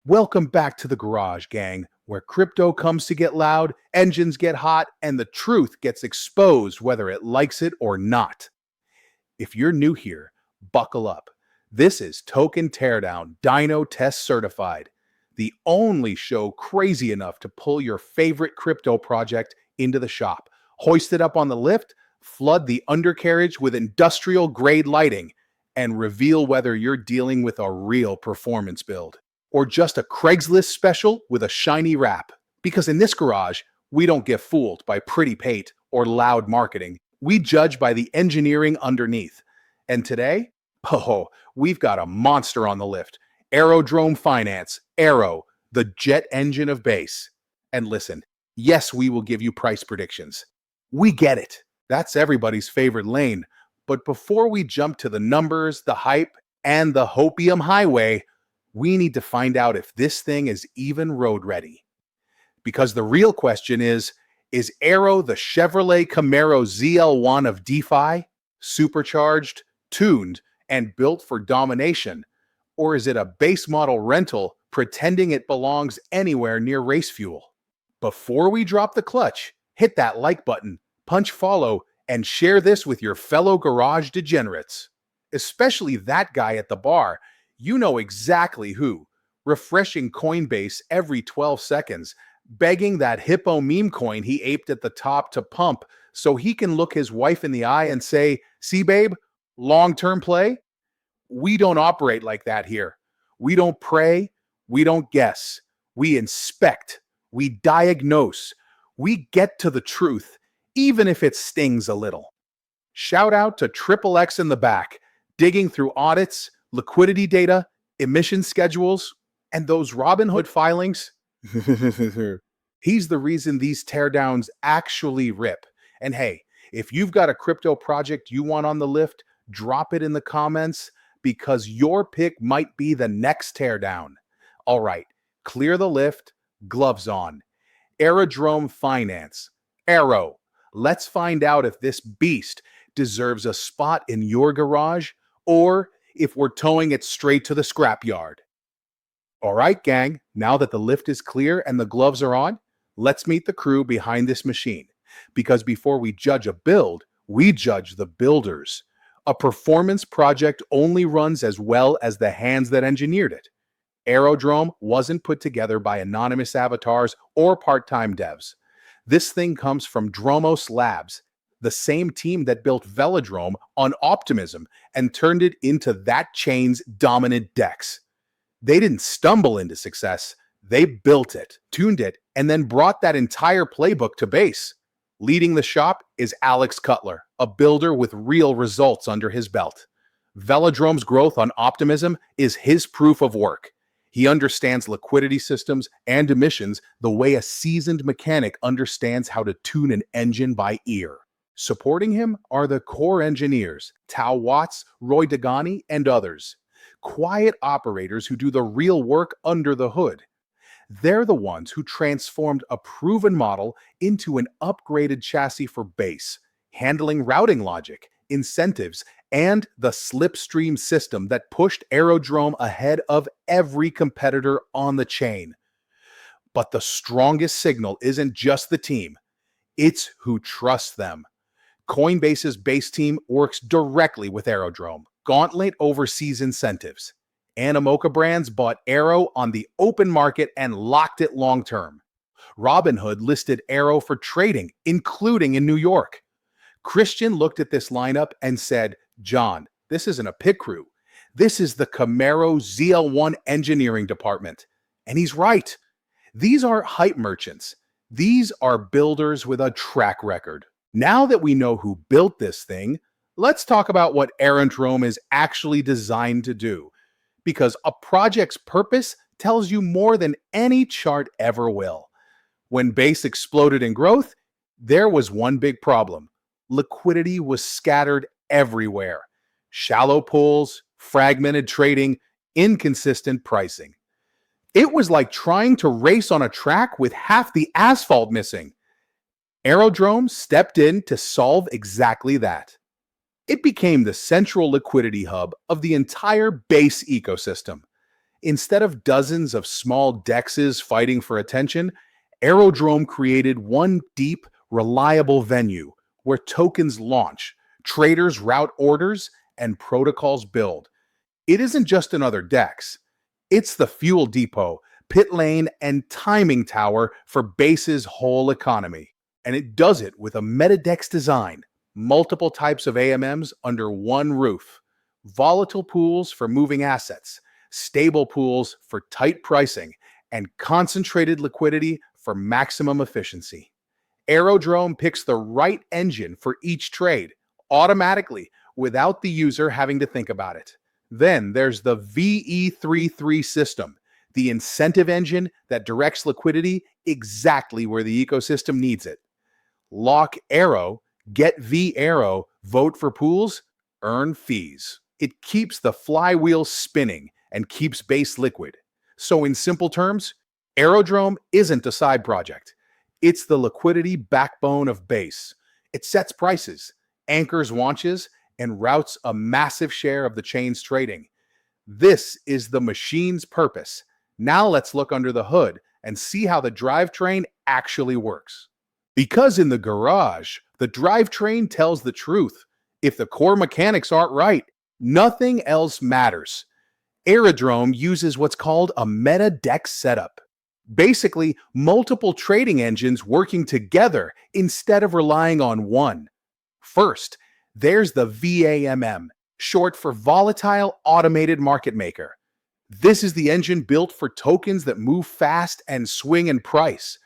Welcome back to the Garage, gang, where crypto comes to get loud, engines get hot, and the truth gets exposed whether it likes it or not. If you're new here, buckle up. This is Teardown Dyno-Test Certified, the only show crazy enough to pull your favorite crypto project into the shop, hoist it up on the lift, flood the undercarriage with industrial-grade lighting, and reveal whether you're dealing with a real performance build or just a Craigslist special with a shiny wrap. Because in this garage, we don't get fooled by pretty paint or loud marketing. We judge by the engineering underneath. And today, we've got a monster on the lift. Aerodrome Finance, Aero, the jet engine of Base. And listen, yes, we will give you price predictions. We get it. That's everybody's favorite lane. But before we jump to the numbers, the hype, and the hopium highway, we need to find out if this thing is even road ready. Because the real question is Aero the Chevrolet Camaro ZL1 of DeFi, supercharged, tuned, and built for domination? Or is it a base model rental pretending it belongs anywhere near race fuel? Before we drop the clutch, hit that like button, punch follow, and share this with your fellow garage degenerates. Especially that guy at the bar. You know exactly who, refreshing Coinbase every 12 seconds, begging that hippo meme coin he aped at the top to pump so he can look his wife in the eye and say, "See, babe, long-term play?" We don't operate like that here. We don't pray. We don't guess. We inspect. We diagnose. We get to the truth, even if it stings a little. Shout out to Triple X in the back, digging through audits, liquidity data, emission schedules, and those Robinhood filings. He's the reason these teardowns actually rip. And hey, if you've got a crypto project you want on the lift, drop it in the comments because your pick might be the next teardown. All right, clear the lift, gloves on. Aerodrome Finance, Aero. Let's find out if this beast deserves a spot in your garage or if we're towing it straight to the scrapyard. All right, gang, now that the lift is clear and the gloves are on, let's meet the crew behind this machine. Because before we judge a build, we judge the builders. A performance project only runs as well as the hands that engineered it. Aerodrome wasn't put together by anonymous avatars or part-time devs. This thing comes from Dromos Labs, the same team that built Velodrome on Optimism and turned it into that chain's dominant DEX. They didn't stumble into success. They built it, tuned it, and then brought that entire playbook to Base. Leading the shop is Alex Cutler, a builder with real results under his belt. Velodrome's growth on Optimism is his proof of work. He understands liquidity systems and emissions the way a seasoned mechanic understands how to tune an engine by ear. Supporting him are the core engineers, Tao Watts, Roy Dagani, and others. Quiet operators who do the real work under the hood. They're the ones who transformed a proven model into an upgraded chassis for Base, handling routing logic, incentives, and the Slipstream system that pushed Aerodrome ahead of every competitor on the chain. But the strongest signal isn't just the team, it's who trusts them. Coinbase's Base team works directly with Aerodrome. Gauntlet oversees incentives. Animoca Brands bought Aero on the open market and locked it long-term. Robinhood listed Aero for trading, including in New York. Christian looked at this lineup and said, "John, this isn't a pit crew. This is the Camaro ZL1 engineering department." And he's right. These aren't hype merchants. These are builders with a track record. Now that we know who built this thing, let's talk about what Aerodrome is actually designed to do. Because a project's purpose tells you more than any chart ever will. When Base exploded in growth, there was one big problem. Liquidity was scattered everywhere. Shallow pools, fragmented trading, inconsistent pricing. It was like trying to race on a track with half the asphalt missing. Aerodrome stepped in to solve exactly that. It became the central liquidity hub of the entire Base ecosystem. Instead of dozens of small dexes fighting for attention, Aerodrome created one deep, reliable venue where tokens launch, traders route orders, and protocols build. It isn't just another DEX. It's the fuel depot, pit lane, and timing tower for Base's whole economy. And it does it with a MetaDEX design, multiple types of AMMs under one roof, volatile pools for moving assets, stable pools for tight pricing, and concentrated liquidity for maximum efficiency. Aerodrome picks the right engine for each trade automatically without the user having to think about it. Then there's the VE33 system, the incentive engine that directs liquidity exactly where the ecosystem needs it. Lock Aero, get veAERO, vote for pools, earn fees. It keeps the flywheel spinning and keeps Base liquid. So in simple terms, Aerodrome isn't a side project. It's the liquidity backbone of Base. It sets prices, anchors launches, and routes a massive share of the chain's trading. This is the machine's purpose. Now let's look under the hood and see how the drivetrain actually works. Because in the garage, the drivetrain tells the truth. If the core mechanics aren't right, nothing else matters. Aerodrome uses what's called a MetaDEX setup. Basically, multiple trading engines working together instead of relying on one. First, there's the vAMM, short for Volatile Automated Market Maker. This is the engine built for tokens that move fast and swing in price.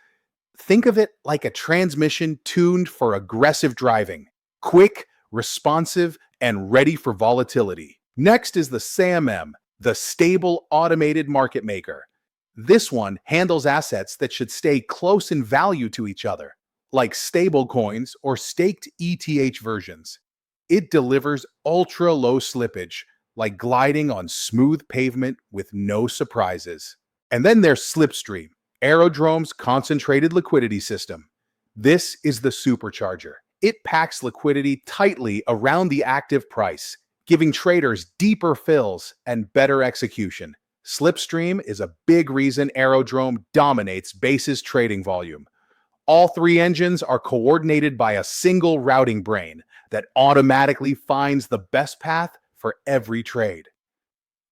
Think of it like a transmission tuned for aggressive driving, quick, responsive, and ready for volatility. Next is the sAMM, the Stable Automated Market Maker. This one handles assets that should stay close in value to each other, like stablecoins or staked ETH versions. It delivers ultra-low slippage, like gliding on smooth pavement with no surprises. And then there's Slipstream, Aerodrome's concentrated liquidity system. This is the supercharger. It packs liquidity tightly around the active price, giving traders deeper fills and better execution. Slipstream is a big reason Aerodrome dominates Base's trading volume. All three engines are coordinated by a single routing brain that automatically finds the best path for every trade.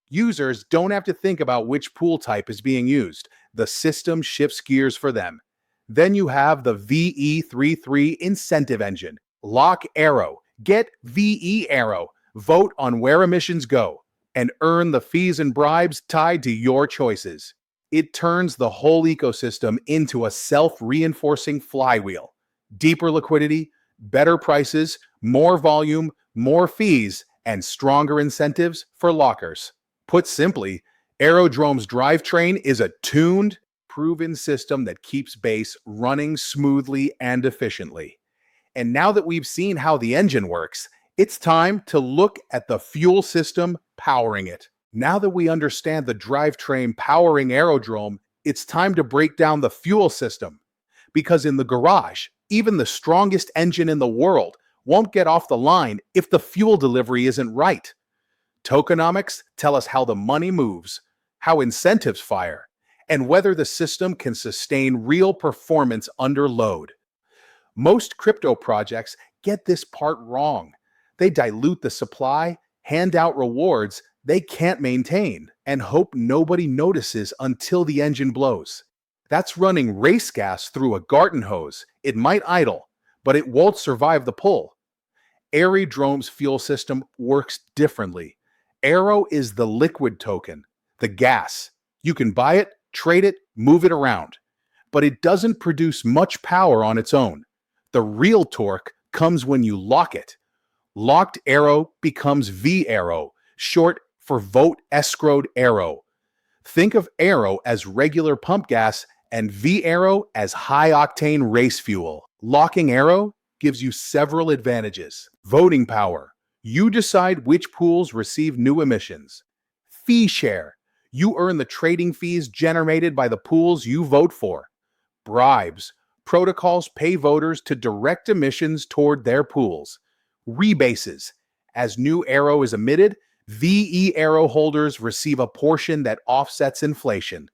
Users don't have to think about which pool type is being used. The system shifts gears for them. Then you have the VE33 incentive engine. Lock Aero, get veAERO, vote on where emissions go, and earn the fees and bribes tied to your choices. It turns the whole ecosystem into a self-reinforcing flywheel. Deeper liquidity, better prices, more volume, more fees, and stronger incentives for lockers. Put simply, Aerodrome's drivetrain is a tuned, proven system that keeps Base running smoothly and efficiently. And now that we've seen how the engine works, it's time to look at the fuel system powering it. Now that we understand the drivetrain powering Aerodrome, it's time to break down the fuel system. Because in the garage, even the strongest engine in the world won't get off the line if the fuel delivery isn't right. Tokenomics tell us how the money moves, how incentives fire, and whether the system can sustain real performance under load. Most crypto projects get this part wrong. They dilute the supply, hand out rewards they can't maintain, and hope nobody notices until the engine blows. That's running race gas through a garden hose. It might idle, but it won't survive the pull. Aerodrome's fuel system works differently. Aero is the liquid token, the gas. You can buy it, trade it, move it around. But it doesn't produce much power on its own. The real torque comes when you lock it. Locked Aero becomes veAERO, short for Vote Escrowed Aero. Think of Aero as regular pump gas and veAERO as high-octane race fuel. Locking Aero gives you several advantages. Voting power. You decide which pools receive new emissions. Fee share. You earn the trading fees generated by the pools you vote for. Bribes. Protocols pay voters to direct emissions toward their pools. Rebases. As new Aero is emitted, veAERO holders receive a portion that offsets inflation.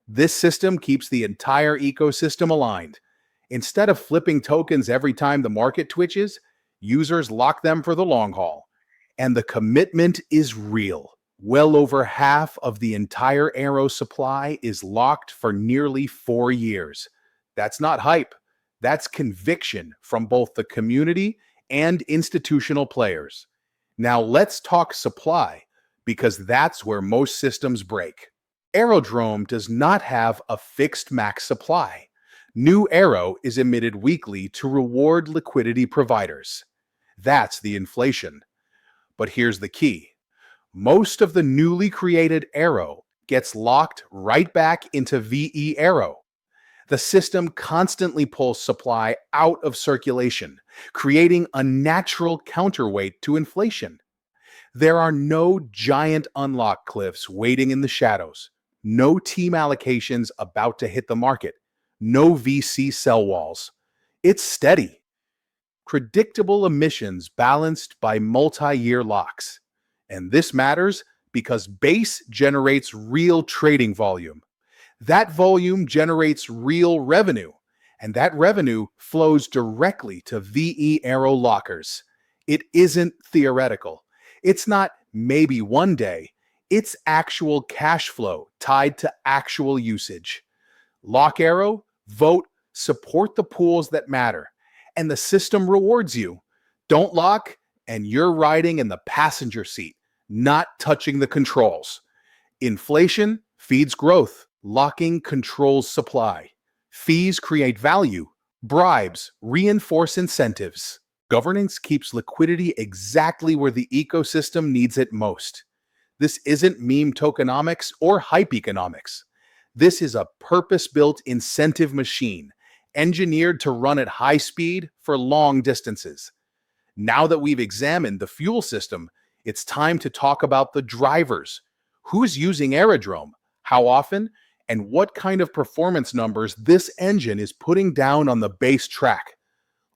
This system keeps the entire ecosystem aligned. Instead of flipping tokens every time the market twitches, users lock them for the long haul. And the commitment is real. Well over half of the entire Aero supply is locked for nearly 4 years. That's not hype. That's conviction from both the community and institutional players. Now let's talk supply, because that's where most systems break. Aerodrome does not have a fixed max supply. New Aero is emitted weekly to reward liquidity providers. That's the inflation. But here's the key. Most of the newly created Aero gets locked right back into veAERO. The system constantly pulls supply out of circulation, creating a natural counterweight to inflation. There are no giant unlock cliffs waiting in the shadows, no team allocations about to hit the market, no VC sell walls. It's steady. Predictable emissions balanced by multi-year locks. And this matters because Base generates real trading volume. That volume generates real revenue, and that revenue flows directly to veAERO lockers. It isn't theoretical. It's not maybe one day. It's actual cash flow tied to actual usage. Lock Aero, vote, support the pools that matter, and the system rewards you. Don't lock, and you're riding in the passenger seat, not touching the controls. Inflation feeds growth. Locking controls supply. Fees create value. Bribes reinforce incentives. Governance keeps liquidity exactly where the ecosystem needs it most. This isn't meme tokenomics or hype economics. This is a purpose-built incentive machine, engineered to run at high speed for long distances. Now that we've examined the fuel system, it's time to talk about the drivers. Who's using Aerodrome? How often? And what kind of performance numbers this engine is putting down on the base track.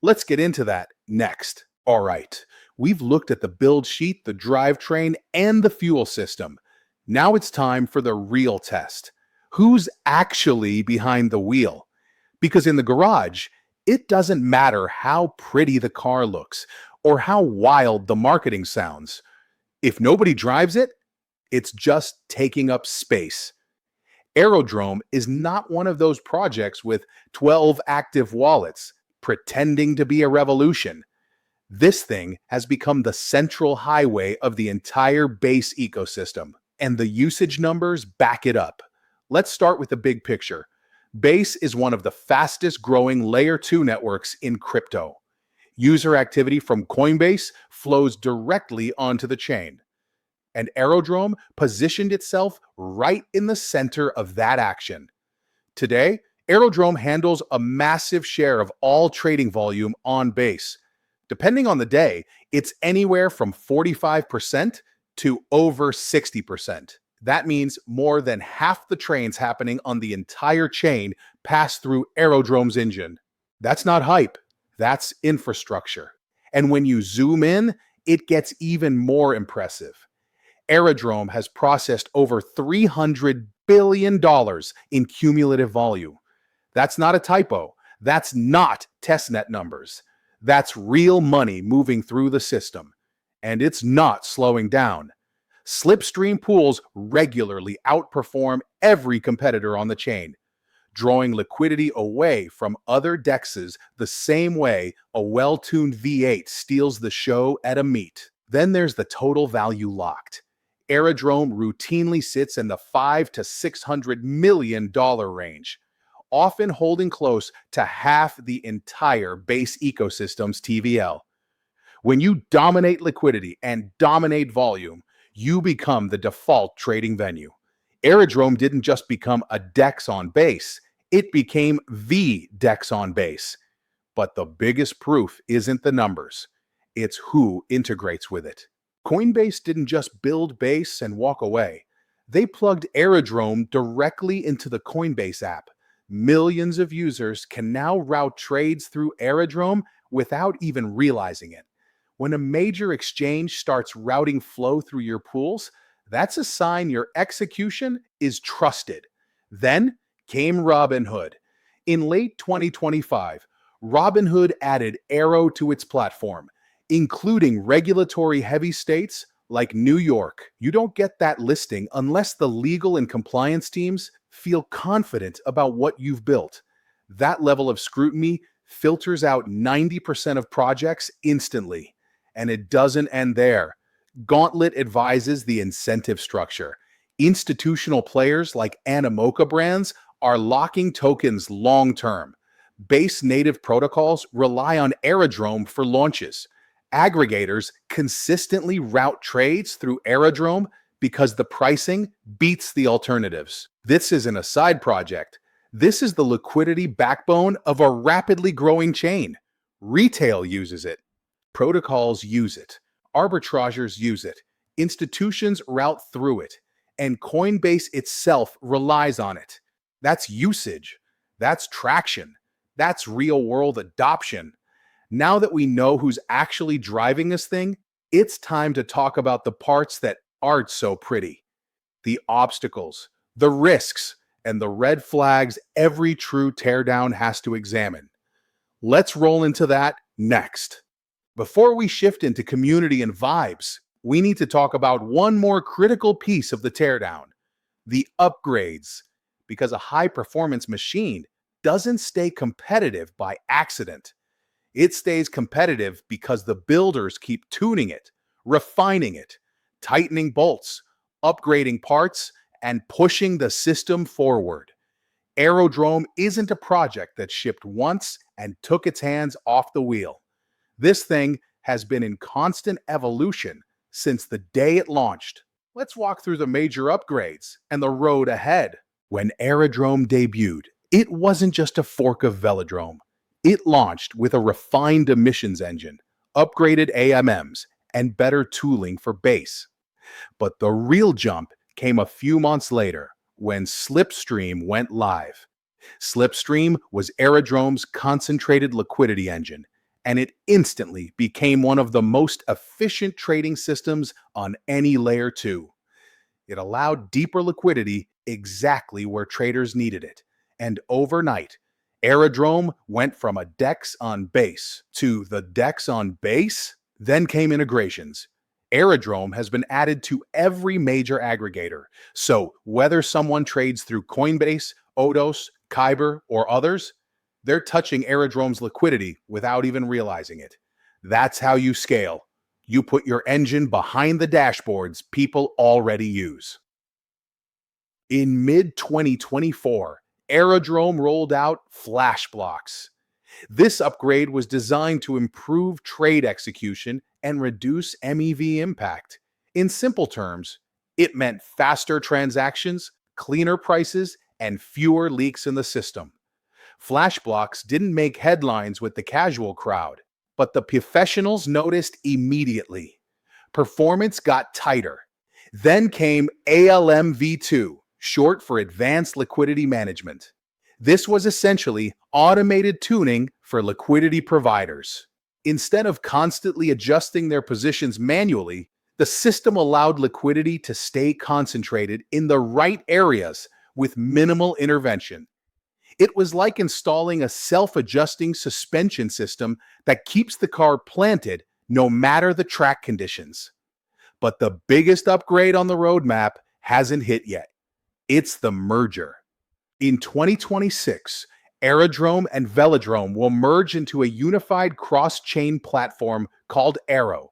Let's get into that next. All right, we've looked at the build sheet, the drivetrain, and the fuel system. Now it's time for the real test. Who's actually behind the wheel? Because in the garage, it doesn't matter how pretty the car looks or how wild the marketing sounds. If nobody drives it, it's just taking up space. Aerodrome is not one of those projects with 12 active wallets pretending to be a revolution. This thing has become the central highway of the entire Base ecosystem, and the usage numbers back it up. Let's start with the big picture. Base is one of the fastest growing layer 2 networks in crypto. User activity from Coinbase flows directly onto the chain. And Aerodrome positioned itself right in the center of that action. Today, Aerodrome handles a massive share of all trading volume on Base. Depending on the day, it's anywhere from 45% to over 60%. That means more than half the trains happening on the entire chain pass through Aerodrome's engine. That's not hype, that's infrastructure. And when you zoom in, it gets even more impressive. Aerodrome has processed over $300 billion in cumulative volume. That's not a typo. That's not testnet numbers. That's real money moving through the system. And it's not slowing down. Slipstream pools regularly outperform every competitor on the chain, drawing liquidity away from other dexes the same way a well-tuned V8 steals the show at a meet. Then there's the total value locked. Aerodrome routinely sits in the $500 to $600 million range, often holding close to half the entire Base ecosystem's TVL. When you dominate liquidity and dominate volume, you become the default trading venue. Aerodrome didn't just become a DEX on Base, it became the DEX on Base. But the biggest proof isn't the numbers, it's who integrates with it. Coinbase didn't just build Base and walk away. They plugged Aerodrome directly into the Coinbase app. Millions of users can now route trades through Aerodrome without even realizing it. When a major exchange starts routing flow through your pools, that's a sign your execution is trusted. Then came Robinhood. In late 2025, Robinhood added Aero to its platform, including regulatory-heavy states like New York. You don't get that listing unless the legal and compliance teams feel confident about what you've built. That level of scrutiny filters out 90% of projects instantly. And it doesn't end there. Gauntlet advises the incentive structure. Institutional players like Animoca brands are locking tokens long-term. Base native protocols rely on Aerodrome for launches. Aggregators consistently route trades through Aerodrome because the pricing beats the alternatives. This isn't a side project. This is the liquidity backbone of a rapidly growing chain. Retail uses it. Protocols use it. Arbitrageurs use it. Institutions route through it. And Coinbase itself relies on it. That's usage. That's traction. That's real-world adoption. Now that we know who's actually driving this thing, it's time to talk about the parts that aren't so pretty. The obstacles, the risks, and the red flags every true teardown has to examine. Let's roll into that next. Before we shift into community and vibes, we need to talk about one more critical piece of the teardown: the upgrades. Because a high-performance machine doesn't stay competitive by accident. It stays competitive because the builders keep tuning it, refining it, tightening bolts, upgrading parts, and pushing the system forward. Aerodrome isn't a project that shipped once and took its hands off the wheel. This thing has been in constant evolution since the day it launched. Let's walk through the major upgrades and the road ahead. When Aerodrome debuted, it wasn't just a fork of Velodrome. It launched with a refined emissions engine, upgraded AMMs, and better tooling for base. But the real jump came a few months later when Slipstream went live. Slipstream was Aerodrome's concentrated liquidity engine, and it instantly became one of the most efficient trading systems on any layer 2. It allowed deeper liquidity exactly where traders needed it, and overnight, Aerodrome went from a DEX on base to the DEX on base. Then came integrations. Aerodrome has been added to every major aggregator, so whether someone trades through Coinbase, Odos, Kyber, or others, they're touching Aerodrome's liquidity without even realizing it. That's how you scale. You put your engine behind the dashboards people already use. In mid-2024, Aerodrome rolled out Flash Blocks. This upgrade was designed to improve trade execution and reduce MEV impact. In simple terms, it meant faster transactions, cleaner prices, and fewer leaks in the system. Flash Blocks didn't make headlines with the casual crowd, but the professionals noticed immediately. Performance got tighter. Then came ALM v2, short for Advanced Liquidity Management. This was essentially automated tuning for liquidity providers. Instead of constantly adjusting their positions manually, the system allowed liquidity to stay concentrated in the right areas with minimal intervention. It was like installing a self-adjusting suspension system that keeps the car planted no matter the track conditions. But the biggest upgrade on the roadmap hasn't hit yet. It's the merger. In 2026, Aerodrome and Velodrome will merge into a unified cross-chain platform called Aero.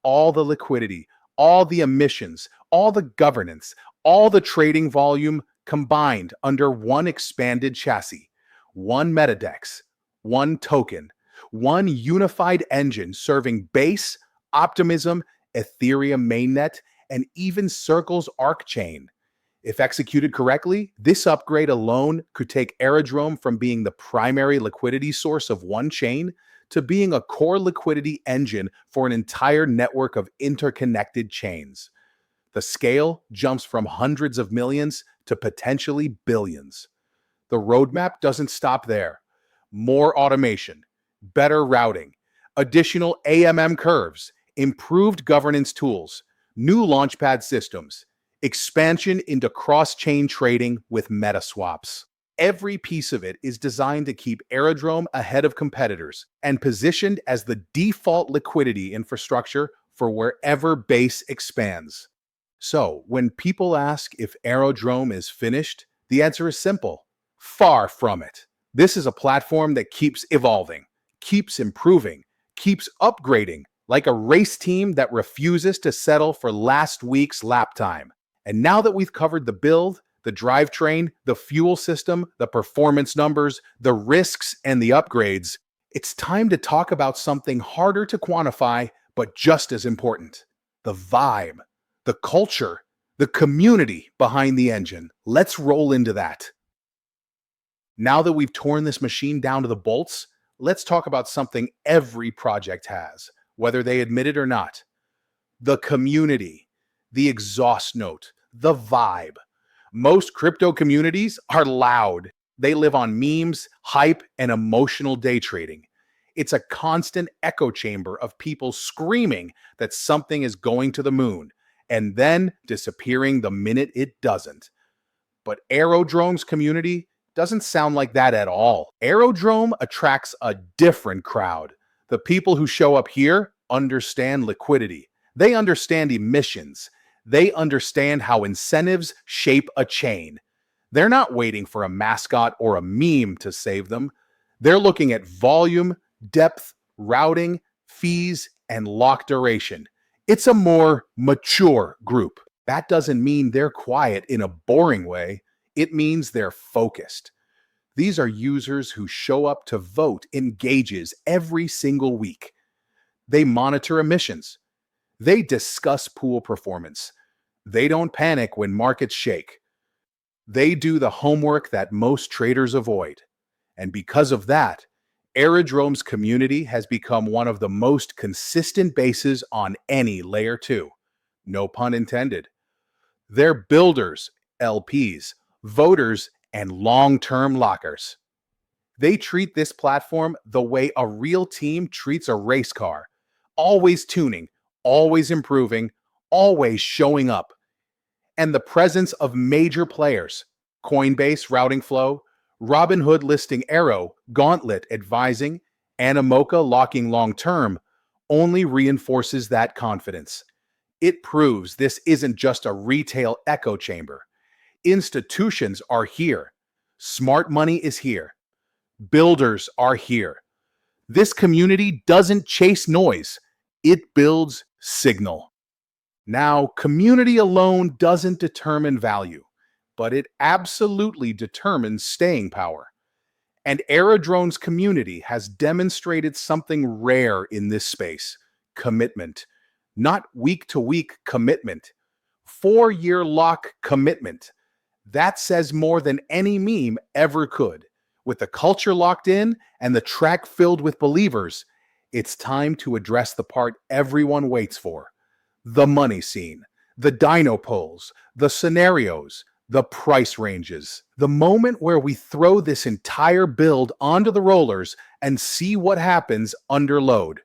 All the liquidity, all the emissions, all the governance, all the trading volume combined under one expanded chassis, one MetaDex, one token, one unified engine serving Base, Optimism, Ethereum mainnet, and even Circle's Arc chain. If executed correctly, this upgrade alone could take Aerodrome from being the primary liquidity source of one chain to being a core liquidity engine for an entire network of interconnected chains. The scale jumps from hundreds of millions to potentially billions. The roadmap doesn't stop there. More automation, better routing, additional AMM curves, improved governance tools, new launchpad systems, expansion into cross-chain trading with meta swaps. Every piece of it is designed to keep Aerodrome ahead of competitors and positioned as the default liquidity infrastructure for wherever Base expands. So, when people ask if Aerodrome is finished, the answer is simple. Far from it. This is a platform that keeps evolving, keeps improving, keeps upgrading, like a race team that refuses to settle for last week's lap time. And now that we've covered the build, the drivetrain, the fuel system, the performance numbers, the risks, and the upgrades, it's time to talk about something harder to quantify, but just as important. The vibe, the culture, the community behind the engine. Let's roll into that. Now that we've torn this machine down to the bolts, let's talk about something every project has, whether they admit it or not. The community, the exhaust note, the vibe. Most crypto communities are loud. They live on memes, hype, and emotional day trading. It's a constant echo chamber of people screaming that something is going to the moon and then disappearing the minute it doesn't. But Aerodrome's community doesn't sound like that at all. Aerodrome attracts a different crowd. The people who show up here understand liquidity. They understand emissions. They understand how incentives shape a chain. They're not waiting for a mascot or a meme to save them. They're looking at volume, depth, routing, fees, and lock duration. It's a more mature group. That doesn't mean they're quiet in a boring way. It means they're focused. These are users who show up to vote in gauges every single week. They monitor emissions. They discuss pool performance. They don't panic when markets shake. They do the homework that most traders avoid. And because of that, Aerodrome's community has become one of the most consistent bases on any layer 2. No pun intended. They're builders, LPs, voters, and long-term lockers. They treat this platform the way a real team treats a race car. Always tuning, always improving, always showing up. And the presence of major players, Coinbase routing flow, Robinhood listing Aero, Gauntlet advising, Animoca locking long-term, only reinforces that confidence. It proves this isn't just a retail echo chamber. Institutions are here. Smart money is here. Builders are here. This community doesn't chase noise. It builds signal. Now, community alone doesn't determine value, but it absolutely determines staying power. And Aerodrome's community has demonstrated something rare in this space: commitment. Not week-to-week commitment. 4-year lock commitment. That says more than any meme ever could. With the culture locked in and the track filled with believers, it's time to address the part everyone waits for. The money scene, the dyno polls, the scenarios, the price ranges. The moment where we throw this entire build onto the rollers and see what happens under load.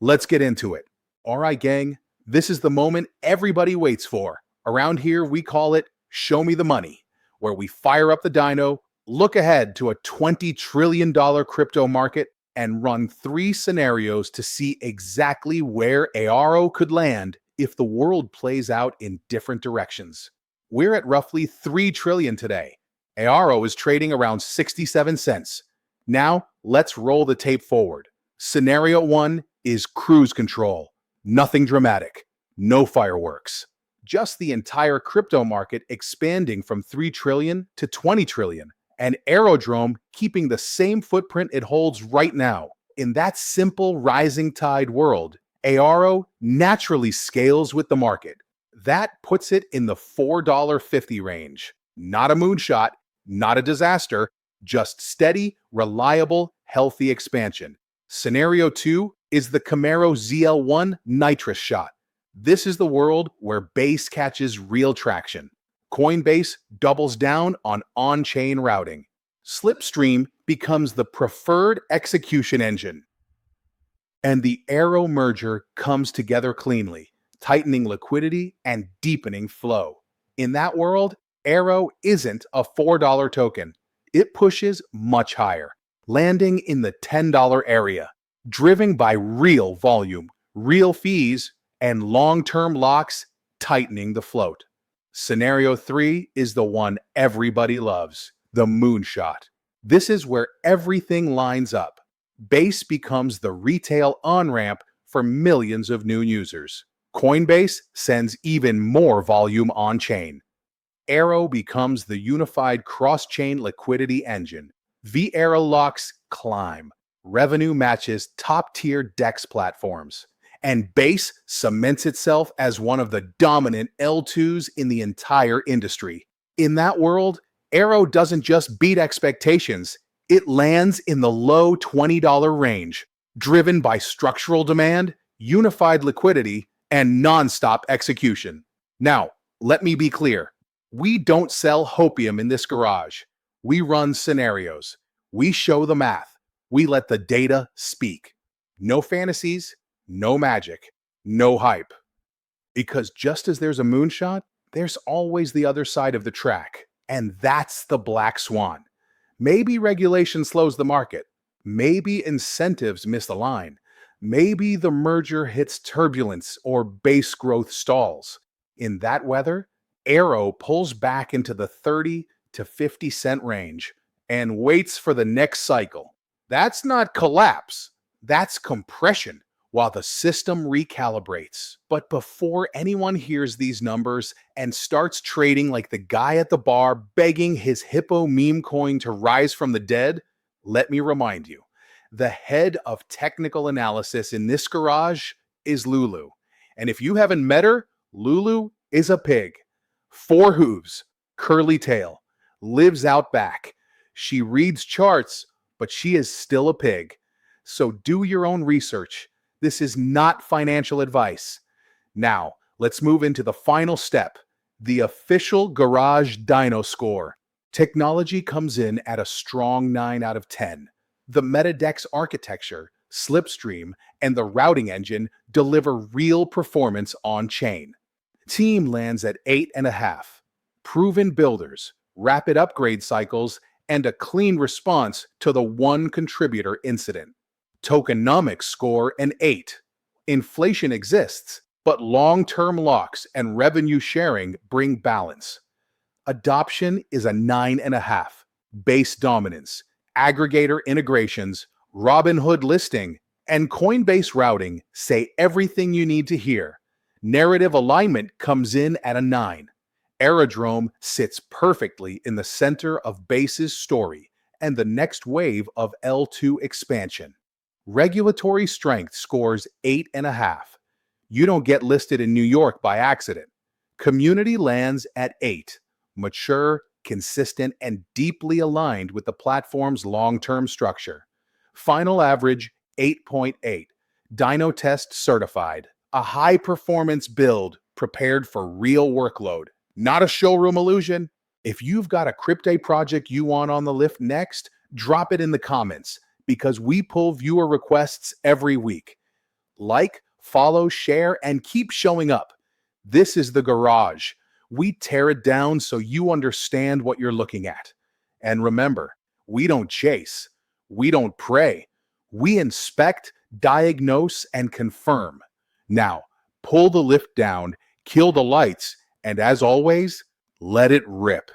Let's get into it. All right, gang, this is the moment everybody waits for. Around here, we call it Show Me the Money, where we fire up the dyno, look ahead to a $20 trillion crypto market, and run 3 scenarios to see exactly where Aero could land if the world plays out in different directions. We're at roughly 3 trillion today. Aero is trading around 67 cents. Now, let's roll the tape forward. Scenario 1 is cruise control. Nothing dramatic. No fireworks. Just the entire crypto market expanding from 3 trillion to 20 trillion, and Aerodrome keeping the same footprint it holds right now. In that simple rising tide world, Aero naturally scales with the market. That puts it in the $4.50 range. Not a moonshot, not a disaster, just steady, reliable, healthy expansion. Scenario 2 is the Camaro ZL1 nitrous shot. This is the world where Base catches real traction. Coinbase doubles down on on-chain routing. Slipstream becomes the preferred execution engine. And the Aero merger comes together cleanly, tightening liquidity and deepening flow. In that world, Aero isn't a $4 token. It pushes much higher, landing in the $10 area, driven by real volume, real fees, and long-term locks tightening the float. Scenario 3 is the one everybody loves, the Moonshot. This is where everything lines up. Base becomes the retail on-ramp for millions of new users. Coinbase sends even more volume on-chain. Aero becomes the unified cross-chain liquidity engine. veAERO locks climb. Revenue matches top-tier DEX platforms. And Base cements itself as one of the dominant L2s in the entire industry. In that world, Aero doesn't just beat expectations, it lands in the low $20 range, driven by structural demand, unified liquidity, and non-stop execution. Now, let me be clear. We don't sell hopium in this garage. We run scenarios. We show the math. We let the data speak. No fantasies, no magic, no hype. Because just as there's a moonshot, there's always the other side of the track. And that's the Black Swan. Maybe regulation slows the market. Maybe incentives miss the line. Maybe the merger hits turbulence or base growth stalls. In that weather, Aero pulls back into the 30 to 50 cent range and waits for the next cycle. That's not collapse. That's compression while the system recalibrates. But before anyone hears these numbers and starts trading like the guy at the bar begging his hippo meme coin to rise from the dead, let me remind you, the head of technical analysis in this garage is Lulu. And if you haven't met her, Lulu is a pig. 4 hooves, curly tail, lives out back. She reads charts, but she is still a pig. So do your own research. This is not financial advice. Now, let's move into the final step, the official Garage Dyno Score. Technology comes in at a strong 9 out of 10. The MetaDex architecture, Slipstream, and the routing engine deliver real performance on-chain. Team lands at 8.5. Proven builders, rapid upgrade cycles, and a clean response to the one contributor incident. Tokenomics score an 8. Inflation exists, but long-term locks and revenue sharing bring balance. Adoption is a 9.5. Base dominance, aggregator integrations, Robinhood listing, and Coinbase routing say everything you need to hear. Narrative alignment comes in at a 9. Aerodrome sits perfectly in the center of Base's story and the next wave of L2 expansion. Regulatory strength scores 8.5. You don't get listed in New York by accident. Community lands at 8. Mature, consistent, and deeply aligned with the platform's long-term structure. Final average 8.8. Dyno-Test Certified. A high-performance build prepared for real workload. Not a showroom illusion. If you've got a crypto project you want on the lift next, drop it in the comments because we pull viewer requests every week. Like, follow, share, and keep showing up. This is the garage. We tear it down so you understand what you're looking at. And remember, we don't chase. We don't pray. We inspect, diagnose, and confirm. Now, pull the lift down, kill the lights, and as always, let it rip.